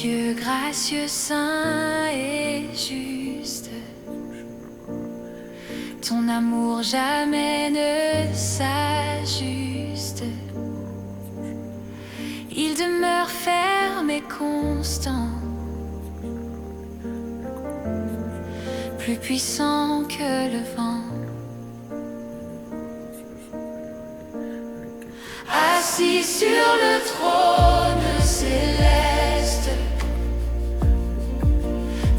Dieu gracieux, saint et juste, ton amour jamais ne s'ajuste. Il demeure ferme et constant, plus puissant que le vent. Assis sur le trône céleste,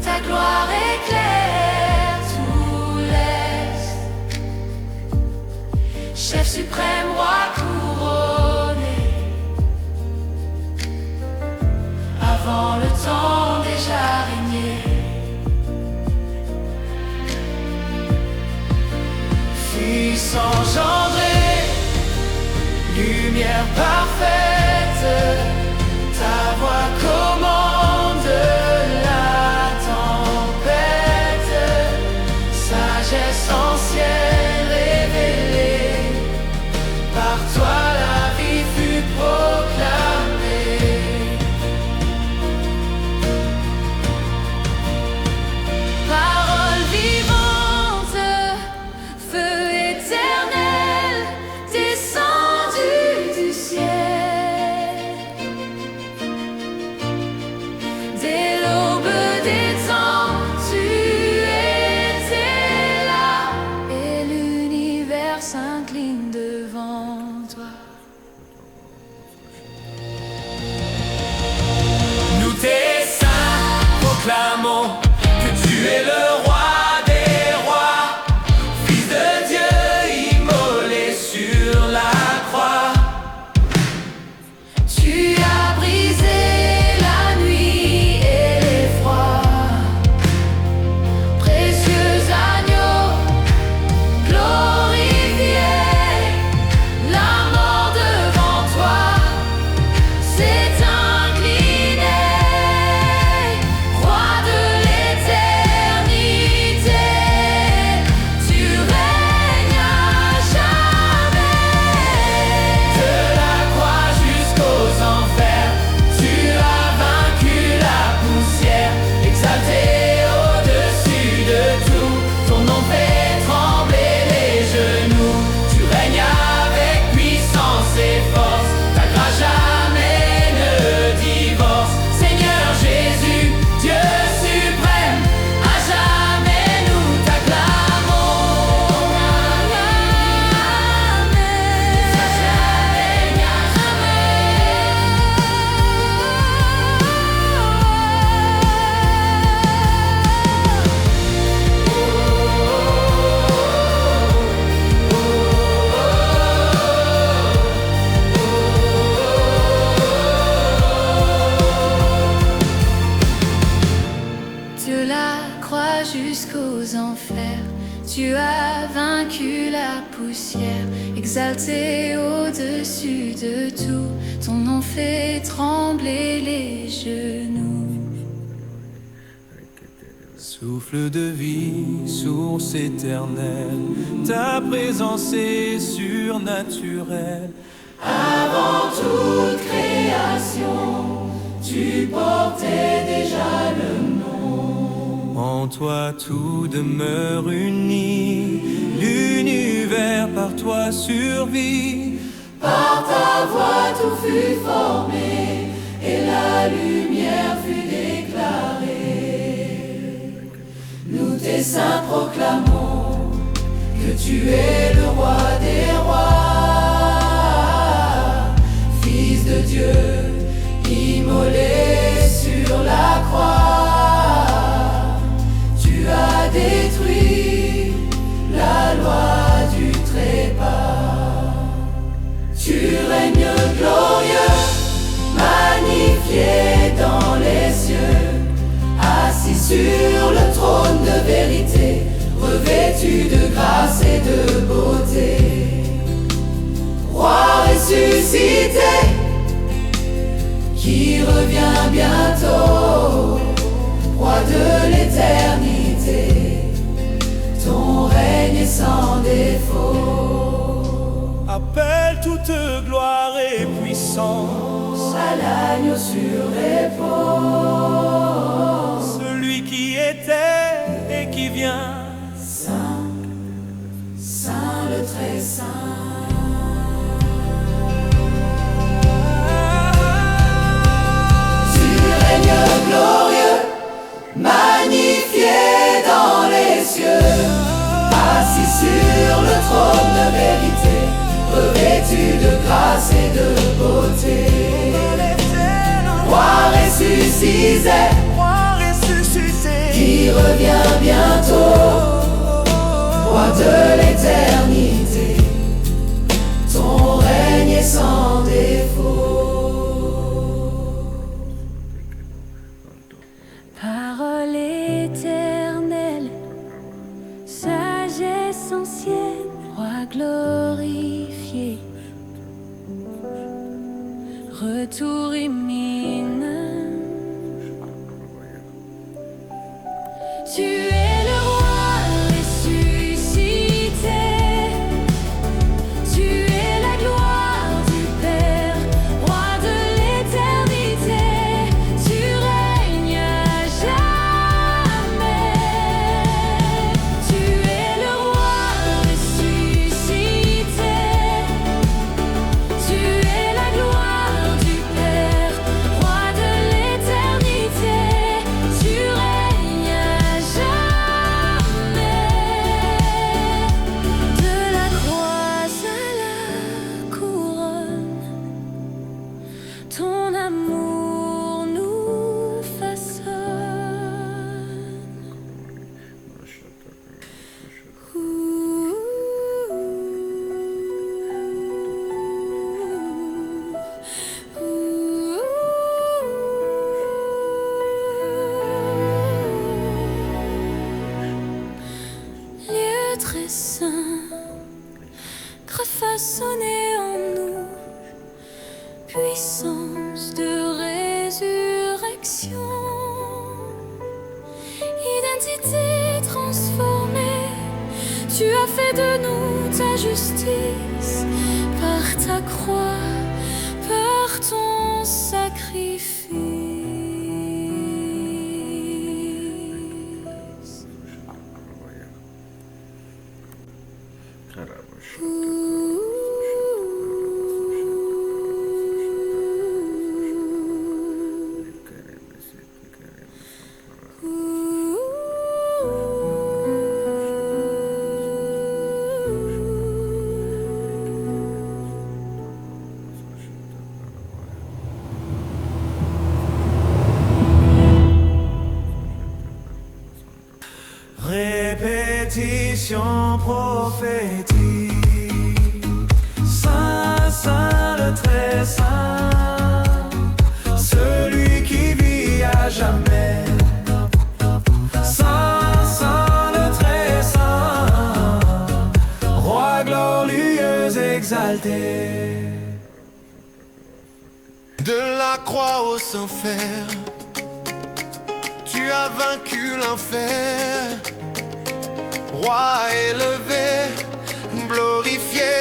ta gloire éclaire tout l'est. Chef suprême, roi couronné, avant le temps déjà régné. Fils engendré, lumière parfaite, ta voix commande la tempête. Sagesse ancienne révélée, par toi la vie fut proclamée. Parole vivante, feu éternel, descendu du ciel. Dès l'aube des temps, tu étais là, et l'univers s'incline devant toi. Nous tes saints proclamons que tu es le roi des rois, fils de Dieu immolé sur la croix. Tu as brisé la nuit et l'effroi, précieux agneau glorifié. La mort devant toi s'est inclinée, roi de l'éternité. Tu règnes à jamais. De la croix jusqu'aux enfers, tu as vaincu la poussière. Exalté au-dessus de tout, ton nom fait trembler les genoux. Tu règnes avec puissance et force, ta grâce jamais ne divorce. Seigneur Jésus, Dieu suprême, à jamais nous t'acclamons. De la croix jusqu'aux enfers, tu as vaincu la poussière. Exalté au-dessus de tout, ton nom fait trembler les genoux. Souffle de vie, source éternelle, ta présence est surnaturelle. Avant toute création, tu portais déjà le nom. En toi tout demeure uni, l'univers par toi survit. Par ta voix tout fut formé, et la lumière fut déclarée. Nous tes saints proclamons que tu es le roi des rois, fils de Dieu, immolé sur la croix. Tu as détruit la loi du trépas. Tu règnes glorieux, magnifié dans les cieux, assis sur le trône de vérité, revêtu de grâce et de beauté. Roi ressuscité, qui revient bientôt, roi de l'éternité, ton règne est sans défaut. Appelle toute gloire et puissance À l'agneau sur l'épaule. et qui vient. Saint, Saint le très saint. Tu règnes glorieux, magnifié dans les cieux, assis sur le trône de vérité, revêtu de grâce et de beauté. Roi ressuscité, qui revient bientôt, Roi de l'éternité, ton règne est sans défaut. Parole éternelle, sagesse ancienne, Roi glorifié, retour imminent. Tu es le roi ressuscité, tu es la gloire du Père, roi de l'éternité, tu règnes à jamais. Tu es le roi ressuscité, tu es la gloire du Père, roi de l'éternité, tu règnes à jamais. De la croix à la couronne, ton amour nous façonne. Lieu très saint, façonné en nous, puissance de résurrection, identité transformée, tu as fait de nous ta justice, par ta croix, par ton sacrifice. Répétition prophétique, Saint, Saint le très saint, celui qui vit à jamais. Saint, Saint le très saint, roi glorieux exalté. De la croix au Saint-Fer, tu as vaincu l'enfer. Roi élevé, glorifié,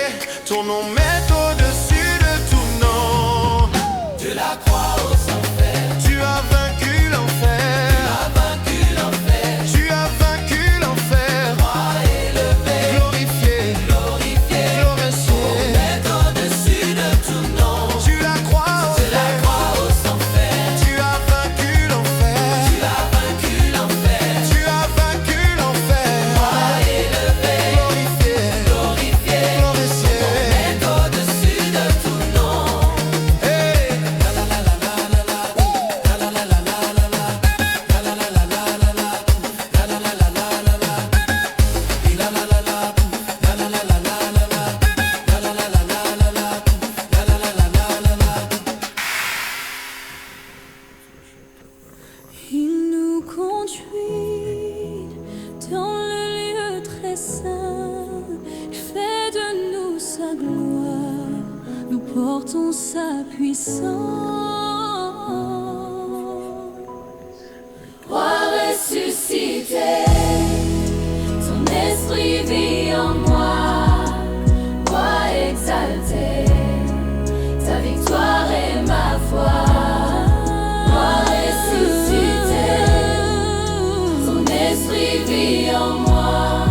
ton nom met au-dessus de tout nom. De la croix au Saint-Fer, Tu as vaincu l'enfer. tu as vaincu l'enfer. Tu as vaincu l'enfer. Roi élevé, Glorifié, glorifié, glorifié. est au-dessus de tout nom. Tu la crois au De la croix au Saint-Fer, Tu as vaincu l'enfer. tu as vaincu l'enfer. Tu as vaincu l'enfer. Roi élevé, Glorifié, glorifié, glorifié. est au-dessus de tout nom. Hey. Il nous conduit dans le lieu très saint, il fait de nous sa gloire, nous portons sa puissance. Roi ressuscité, ton esprit vit en moi. Roi exalté, ta victoire est ma foi. Roi ressuscité, ton esprit Esprit vit en moi,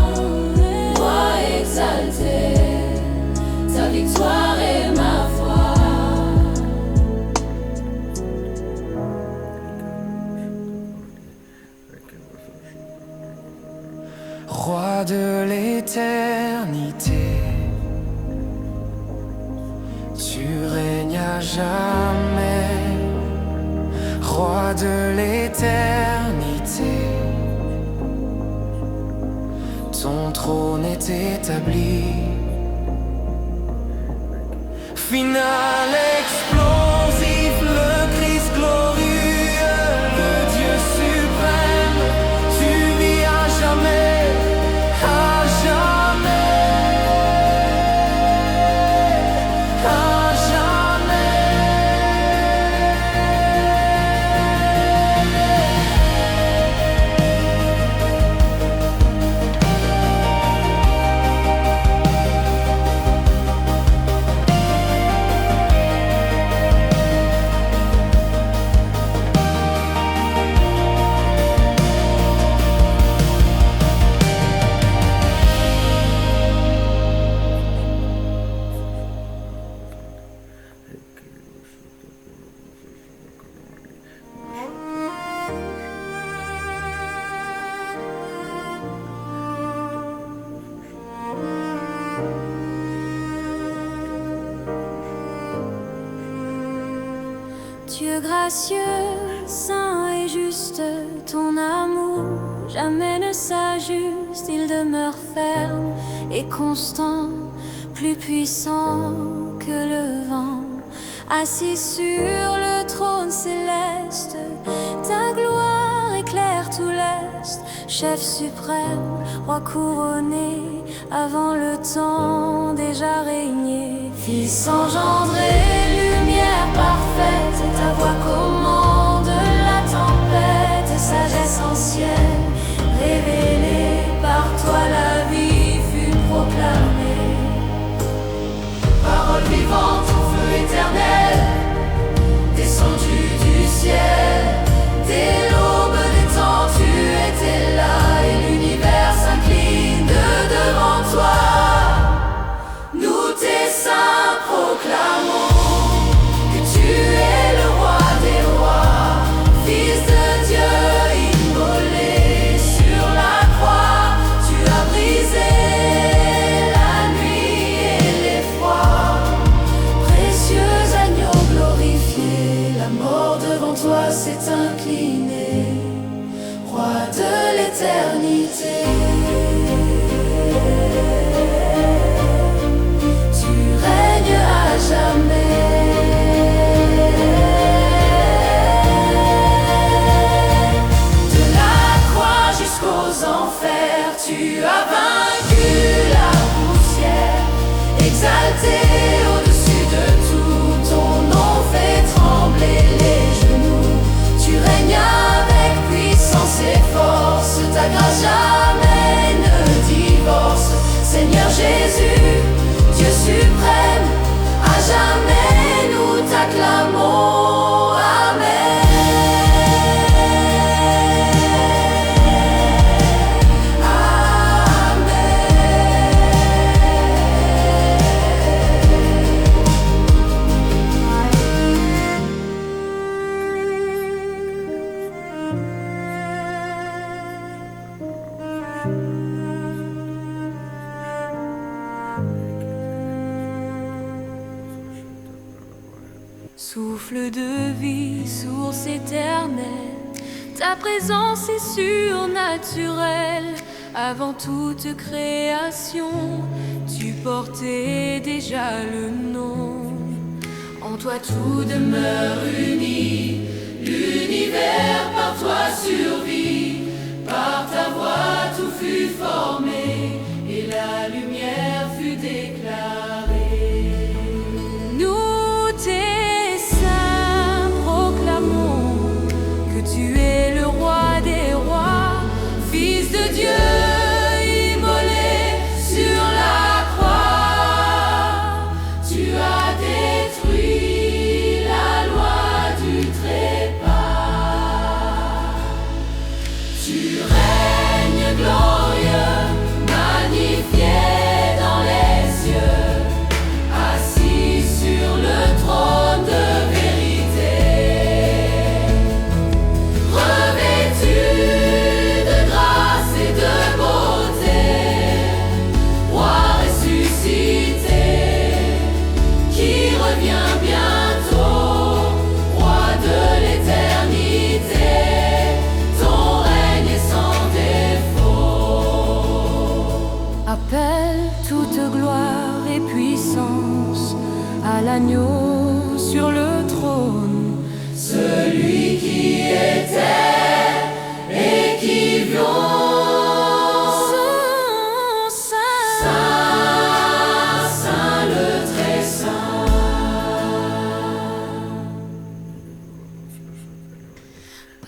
moi exalté, ta victoire est ma foi. Roi de l'éternité, tu règnes à jamais. Roi de l'éternité, ton trône est établi. Final explosif, le Christ glorieux, le Dieu suprême, tu vis à jamais, à jamais, à jamais. Dieu gracieux, saint et juste, ton amour jamais ne s'ajuste, il demeure ferme et constant, plus puissant que le vent. Assis sur le trône céleste, ta gloire éclaire tout l'est, chef suprême, roi couronné, avant le temps déjà régné. Fils engendré, lumière parfaite, ta voix commande la tempête, sagesse ancienne, révélée par toi la vie fut proclamée. Parole vivante au feu éternel, descendue du ciel, dès l'aube des temps tu étais là et l'univers s'incline devant toi. Nous tes saints proclamons que tu es le roi des rois, fils de Dieu immolé sur la croix. Tu as brisé la nuit et l'effroi, précieux agneau glorifié, la mort devant toi s'est inclinée, roi de l'éternité. Tu règnes à jamais. De la croix jusqu'aux enfers, tu as vaincu la poussière. Exalté au-dessus de tout, ton nom fait trembler les genoux. Tu règnes avec puissance et force, ta grâce jamais ne divorce. Seigneur Jésus, Dieu suprême, à jamais nous t'acclamons. Amen. Souffle de vie, source éternelle, ta présence est surnaturelle. Avant toute création, tu portais déjà le nom. En toi tout demeure uni, l'univers par toi survit. Par ta voix tout fut formé et la lumière fut déclarée. Nous tes saints proclamons que tu es le roi des rois, fils de Dieu immolé sur la croix. Tu as détruit la loi du trépas. Tu règnes toute gloire et puissance à l'agneau sur le trône, celui qui était et qui vient.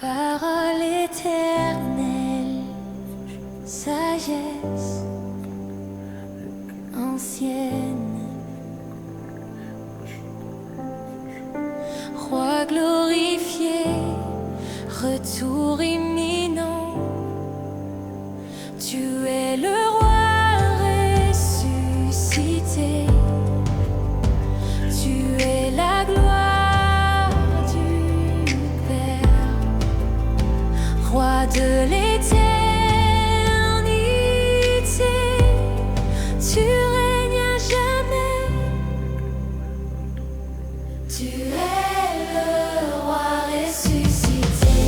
Parole éternelle, sagesse ancienne, Roi glorifié, retour imminent, tu es le roi ressuscité, tu es la gloire. Roi de l'éternité, tu règnes à jamais. Tu es le roi ressuscité,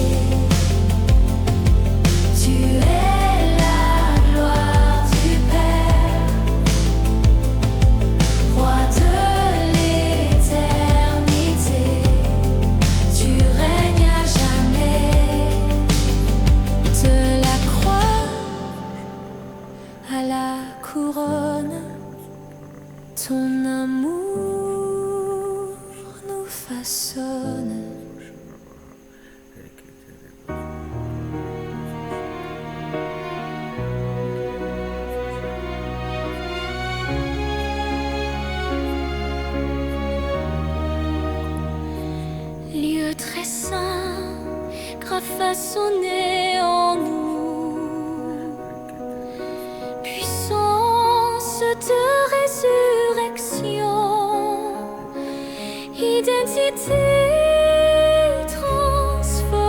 tu es la gloire du Père. Roi de l'éternité, tu règnes à jamais. De la croix à la couronne, ton amour nous façonne. Lieu très saint, grave façonné en nous, puissance de résurrection, identité transformée.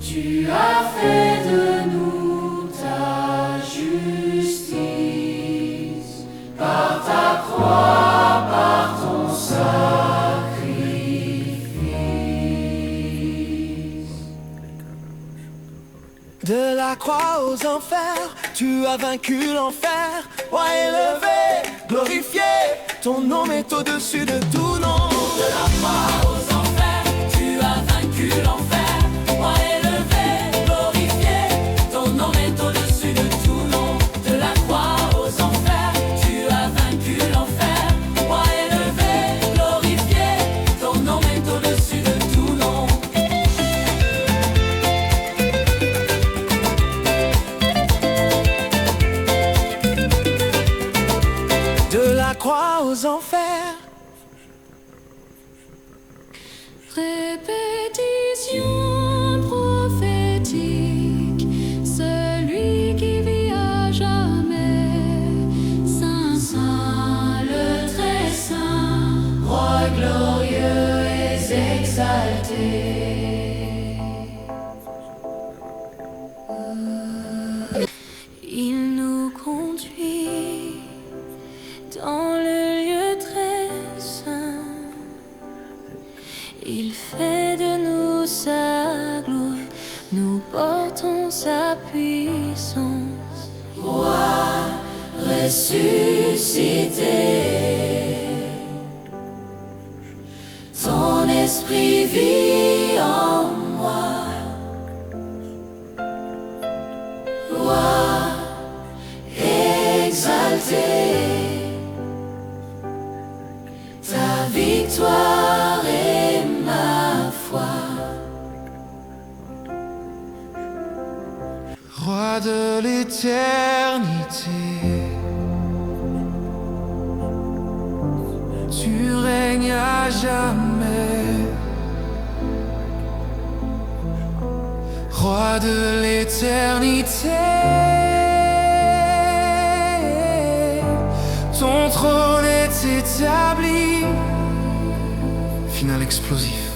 Tu as fait de nous ta justice par ta croix, par ton sacrifice. De la croix aux enfers, tu as vaincu l'enfer. Roi élevé, glorifié, ton nom est au-dessus de tout nom. De la croix aux enfers, tu as vaincu l'enfer. Roi élevé, glorifié, ton nom est au-dessus de tout nom. De la croix aux enfers, tu as vaincu l'enfer. Roi élevé, glorifié, ton nom est au-dessus de tout nom. De la croix aux enfers. Répétition prophétique, celui qui vit à jamais. Saint, Saint, le très saint, Roi glorieux et exalté. il nous conduit dans le lieu très saint. Il fait de nous sa gloire, nous portons sa puissance. Roi ressuscité, ton esprit vit en moi. Roi exalté, ta victoire est ma foi. Roi de l'éternité, tu règnes à jamais. Roi de l'éternité, ton trône est établi. Final explosif.